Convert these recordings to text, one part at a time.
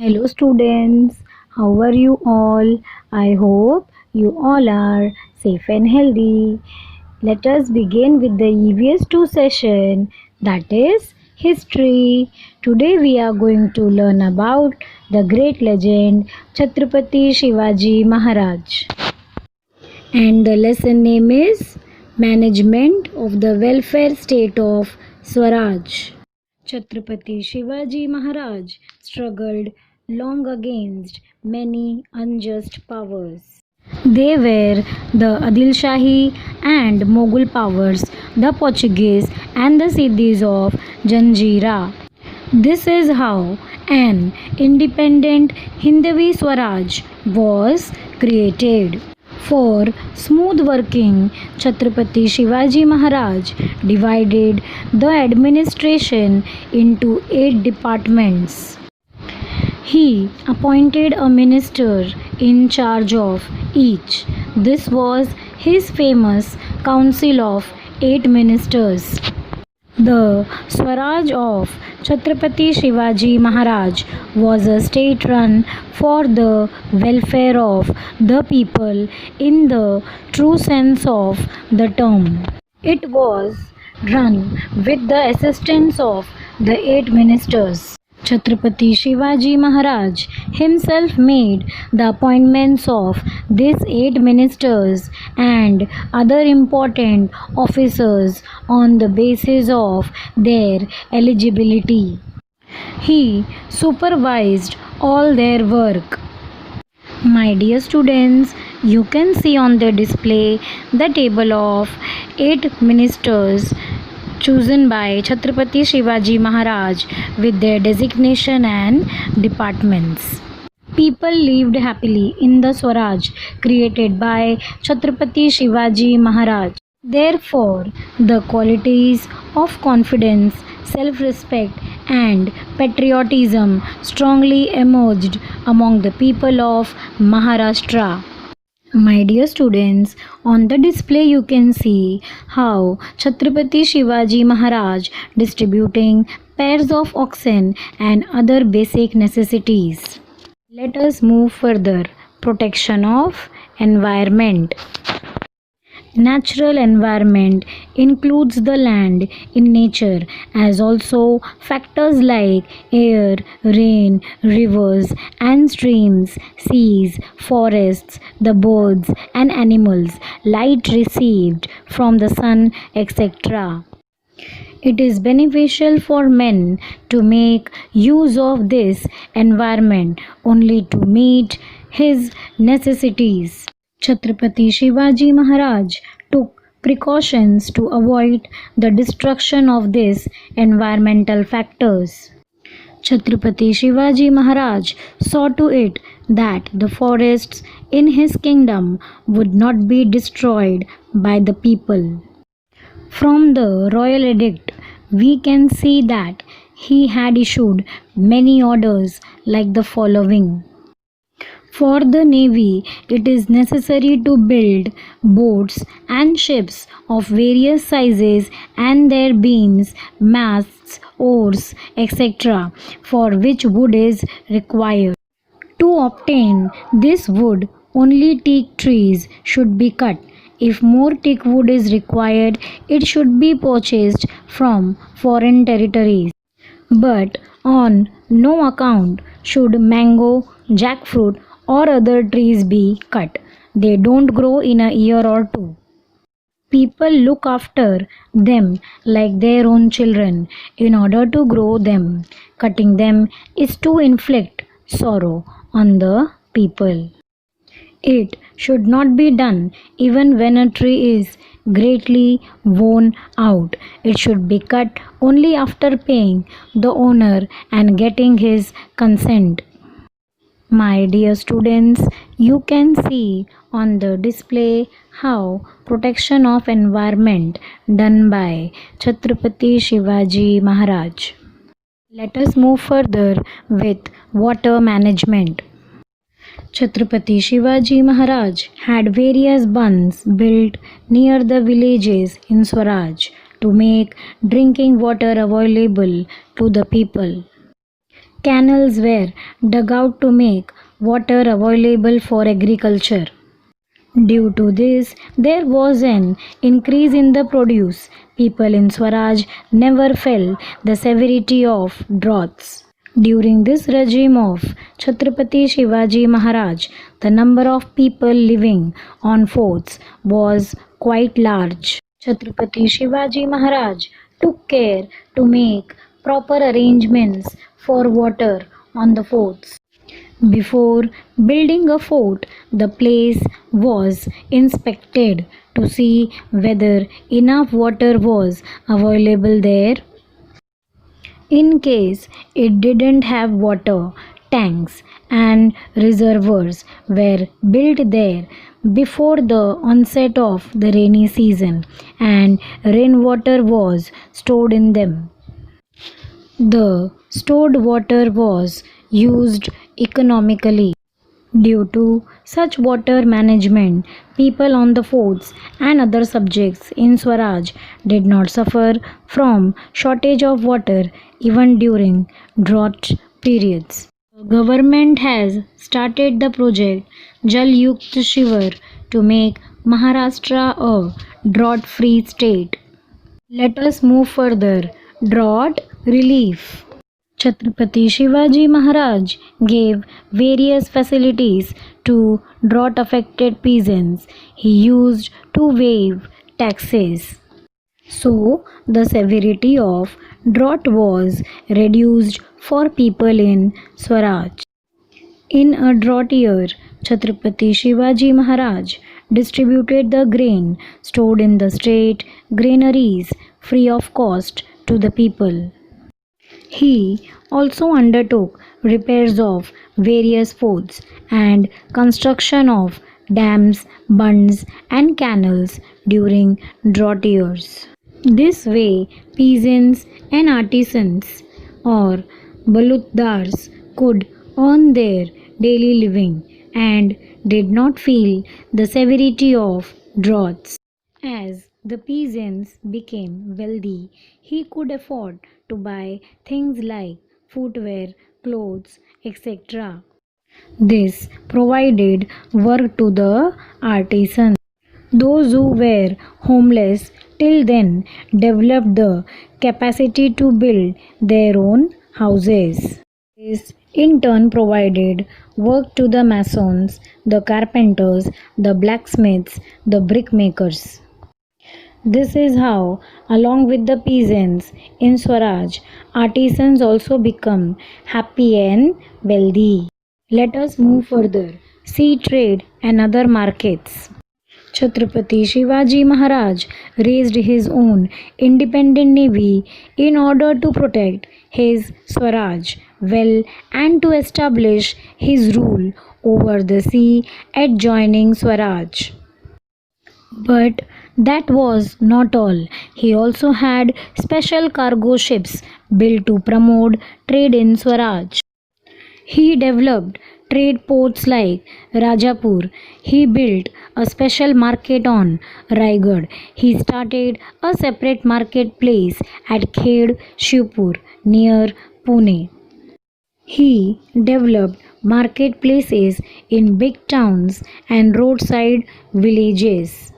Hello, students. How are you all? I hope you all are safe and healthy. Let us begin with the EVS2 session, that is history. Today we are going to learn about the great legend Chhatrapati Shivaji Maharaj. And the lesson name is Management of the Welfare State of Swaraj. Chhatrapati Shivaji Maharaj struggled long against many unjust powers. They were the Adil Shahi and Mughal powers, the Portuguese and the Siddhis of Janjira. This is how an independent Hindavi Swaraj was created. For smooth working, Chhatrapati Shivaji Maharaj divided the administration into 8 departments. He appointed a minister in charge of each. This was his famous Council of 8 Ministers. The Swaraj of Chhatrapati Shivaji Maharaj was a state run for the welfare of the people in the true sense of the term. It was run with the assistance of the 8 ministers. Chhatrapati Shivaji Maharaj himself made the appointments of these 8 ministers and other important officers on the basis of their eligibility. He supervised all their work. My dear students, you can see on the display the table of 8 ministers chosen by Chhatrapati Shivaji Maharaj with their designation and departments. People lived happily in the Swaraj created by Chhatrapati Shivaji Maharaj. Therefore, the qualities of confidence, self-respect and patriotism strongly emerged among the people of Maharashtra. My dear students, on the display you can see how Chhatrapati Shivaji Maharaj distributing pairs of oxen and other basic necessities. Let us move further. Protection of environment. Natural environment includes the land in nature as also factors like air, rain, rivers and streams, seas, forests, the birds and animals, light received from the sun, etc. It is beneficial for men to make use of this environment only to meet his necessities. Chhatrapati Shivaji Maharaj took precautions to avoid the destruction of these environmental factors. Chhatrapati Shivaji Maharaj saw to it that the forests in his kingdom would not be destroyed by the people. From the royal edict, we can see that he had issued many orders like the following. For the navy, it is necessary to build boats and ships of various sizes and their beams, masts, oars, etc., for which wood is required. To obtain this wood, only teak trees should be cut. If more teak wood is required, it should be purchased from foreign territories. But on no account should mango, jackfruit, or other trees be cut. They don't grow in a year or two. People look after them like their own children in order to grow them. Cutting them is to inflict sorrow on the people. It should not be done even when a tree is greatly worn out. It should be cut only after paying the owner and getting his consent. My dear students, you can see on the display how protection of environment done by Chhatrapati Shivaji Maharaj. Let us move further with water management. Chhatrapati Shivaji Maharaj had various bunds built near the villages in Swaraj to make drinking water available to the people. Canals were dug out to make water available for agriculture. Due to this, there was an increase in the produce. People in Swaraj never felt the severity of droughts. During this regime of Chhatrapati Shivaji Maharaj, the number of people living on forts was quite large. Chhatrapati Shivaji Maharaj took care to make proper arrangements for water on the forts. Before building a fort, the place was inspected to see whether enough water was available there. In case it didn't have water, tanks and reservoirs were built there before the onset of the rainy season, and rainwater was stored in them. The stored water was used economically. Due to such water management, people on the forts and other subjects in Swaraj did not suffer from shortage of water even during drought periods. The government has started the project Jal Yukt Shivar to make Maharashtra a drought-free state. Let us move further. Drought relief. Chhatrapati Shivaji Maharaj gave various facilities to drought affected peasants. He used to waive taxes. So, the severity of drought was reduced for people in Swaraj. In a drought year, Chhatrapati Shivaji Maharaj distributed the grain stored in the state granaries free of cost to the people. He also undertook repairs of various forts and construction of dams, bunds, and canals during drought years. This way, peasants and artisans or balutdars could earn their daily living and did not feel the severity of droughts. As the peasants became wealthy, he could afford to buy things like footwear, clothes, etc. This provided work to the artisans. Those who were homeless till then developed the capacity to build their own houses. This in turn provided work to the masons, the carpenters, the blacksmiths, the brickmakers. This is how, along with the peasants in Swaraj, artisans also become happy and wealthy. Let us move further. Sea trade and other markets. Chhatrapati Shivaji Maharaj raised his own independent navy in order to protect his Swaraj well and to establish his rule over the sea adjoining Swaraj. But that was not all. He also had special cargo ships built to promote trade in Swaraj. He developed trade ports like Rajapur. He built a special market on Raigad. He started a separate marketplace at Khed Shivpur near Pune. He developed marketplaces in big towns and roadside villages.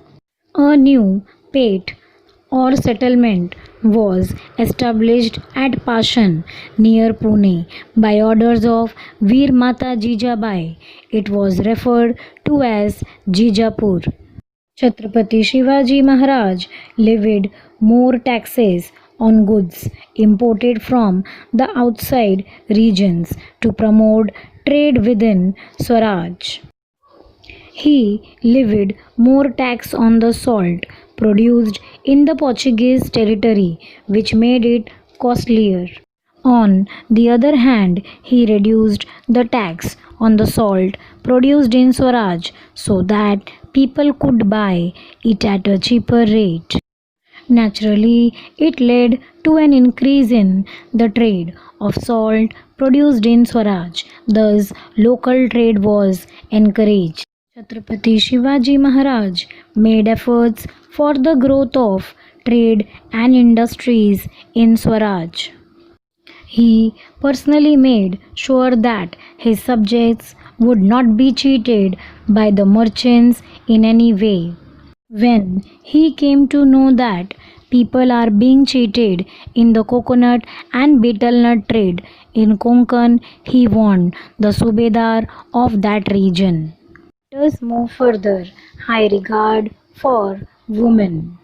A new pet or settlement was established at Pashan near Pune by orders of Veer Mata Jijabai. It was referred to as Jijapur. Chhatrapati Shivaji Maharaj levied more taxes on goods imported from the outside regions to promote trade within Swaraj. He levied more tax on the salt produced in the Portuguese territory, which made it costlier. On the other hand, he reduced the tax on the salt produced in Swaraj so that people could buy it at a cheaper rate. Naturally, it led to an increase in the trade of salt produced in Swaraj. Thus, local trade was encouraged. Chhatrapati Shivaji Maharaj made efforts for the growth of trade and industries in Swaraj. He personally made sure that his subjects would not be cheated by the merchants in any way. When he came to know that people are being cheated in the coconut and betel nut trade in Konkan, he warned the Subedar of that region. Let us move further. High regard for women.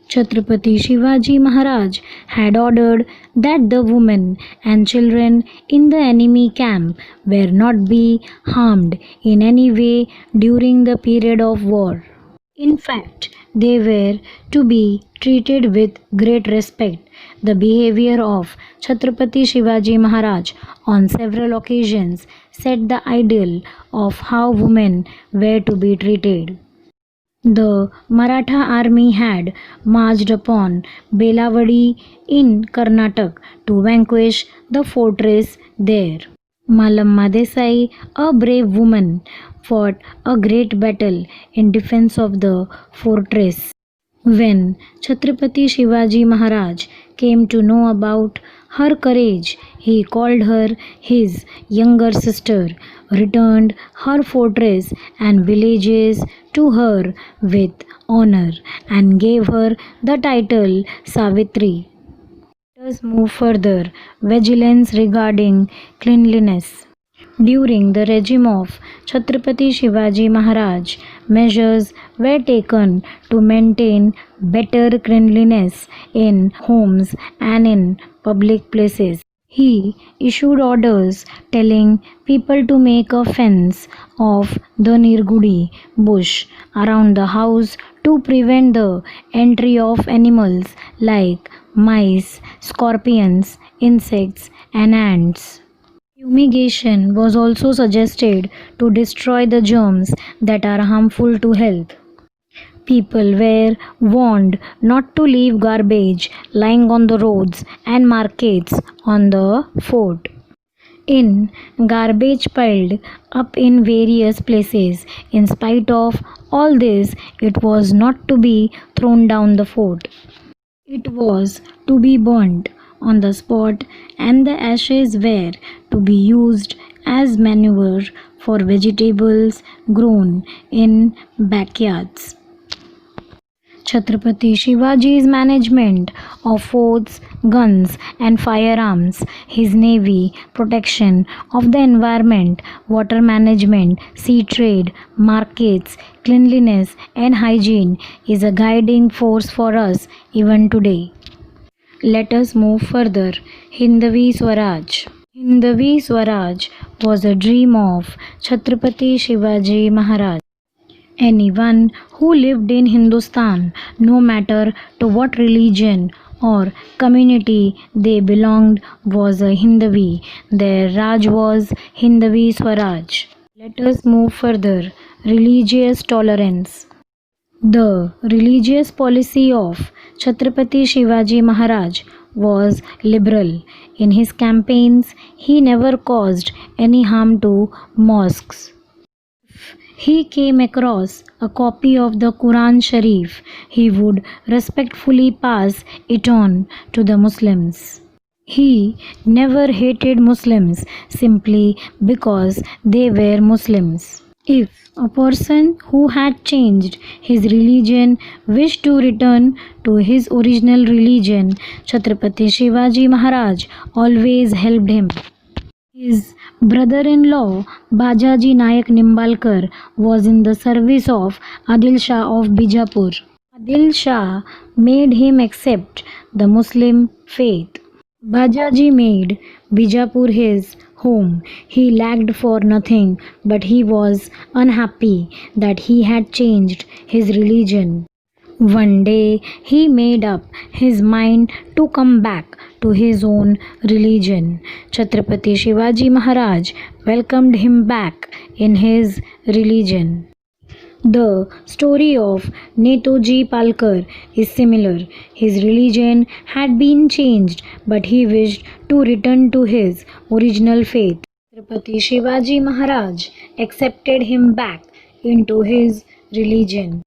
Chhatrapati Shivaji Maharaj had ordered that the women and children in the enemy camp were not be harmed in any way during the period of war. In fact, they were to be treated with great respect. The behavior of Chhatrapati Shivaji Maharaj on several occasions set the ideal of how women were to be treated. The Maratha army had marched upon Belavadi in Karnataka to vanquish the fortress there. Malamma Desai, a brave woman, fought a great battle in defense of the fortress. When Chhatrapati Shivaji Maharaj came to know about her courage, he called her his younger sister, returned her fortress and villages to her with honor, and gave her the title Savitri. Let us move further. Vigilance regarding cleanliness. During the regime of Chhatrapati Shivaji Maharaj, measures were taken to maintain better cleanliness in homes and in public places. He issued orders telling people to make a fence of the Nirgudi bush around the house to prevent the entry of animals like mice, scorpions, insects, and ants. Fumigation was also suggested to destroy the germs that are harmful to health. People were warned not to leave garbage lying on the roads and markets on the fort. In garbage piled up in various places. In spite of all this, it was not to be thrown down the fort. It was to be burnt on the spot, and the ashes were to be used as manure for vegetables grown in backyards. Chhatrapati Shivaji's management of forts, guns, and firearms, his navy, protection of the environment, water management, sea trade, markets, cleanliness, and hygiene is a guiding force for us even today. Let us move further. Hindavi Swaraj. Hindavi Swaraj was a dream of Chhatrapati Shivaji Maharaj. Anyone who lived in Hindustan, no matter to what religion or community they belonged, was a Hindavi. Their Raj was Hindavi Swaraj. Let us move further. Religious tolerance. The religious policy of Chhatrapati Shivaji Maharaj was liberal. In his campaigns, he never caused any harm to mosques. He came across a copy of the Quran Sharif, he would respectfully pass it on to the Muslims. He never hated Muslims simply because they were Muslims. If a person who had changed his religion wished to return to his original religion, Chhatrapati Shivaji Maharaj always helped him. His brother-in-law Bajaji Nayak Nimbalkar was in the service of Adil Shah of Bijapur. Adil Shah made him accept the Muslim faith. Bajaji made Bijapur his home. He lacked for nothing, but he was unhappy that he had changed his religion. One day he made up his mind to come back to his own religion. Chhatrapati Shivaji Maharaj welcomed him back in his religion. The story of Netoji Palkar is similar. His religion had been changed, but he wished to return to his original faith. Chhatrapati Shivaji Maharaj accepted him back into his religion.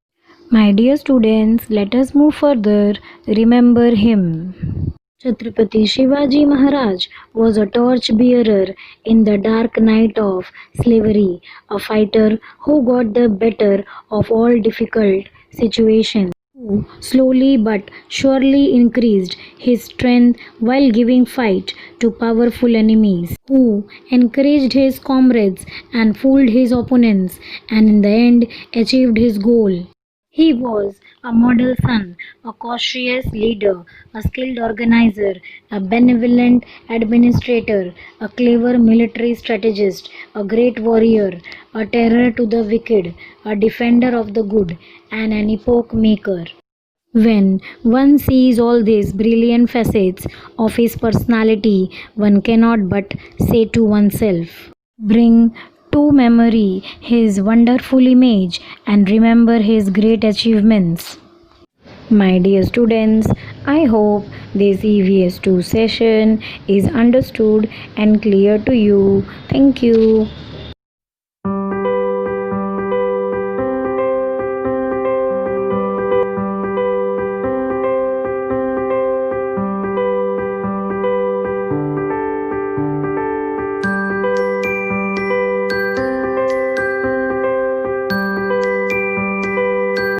My dear students, let us move further. Remember him. Chhatrapati Shivaji Maharaj was a torch bearer in the dark night of slavery, a fighter who got the better of all difficult situations, who slowly but surely increased his strength while giving fight to powerful enemies, who encouraged his comrades and fooled his opponents, and in the end achieved his goal. He was a model son, a cautious leader, a skilled organizer, a benevolent administrator, a clever military strategist, a great warrior, a terror to the wicked, a defender of the good, and an epoch maker. When one sees all these brilliant facets of his personality, one cannot but say to oneself, bring to memory his wonderful image and remember his great achievements. My dear students, I hope this EVS2 session is understood and clear to you. Thank you.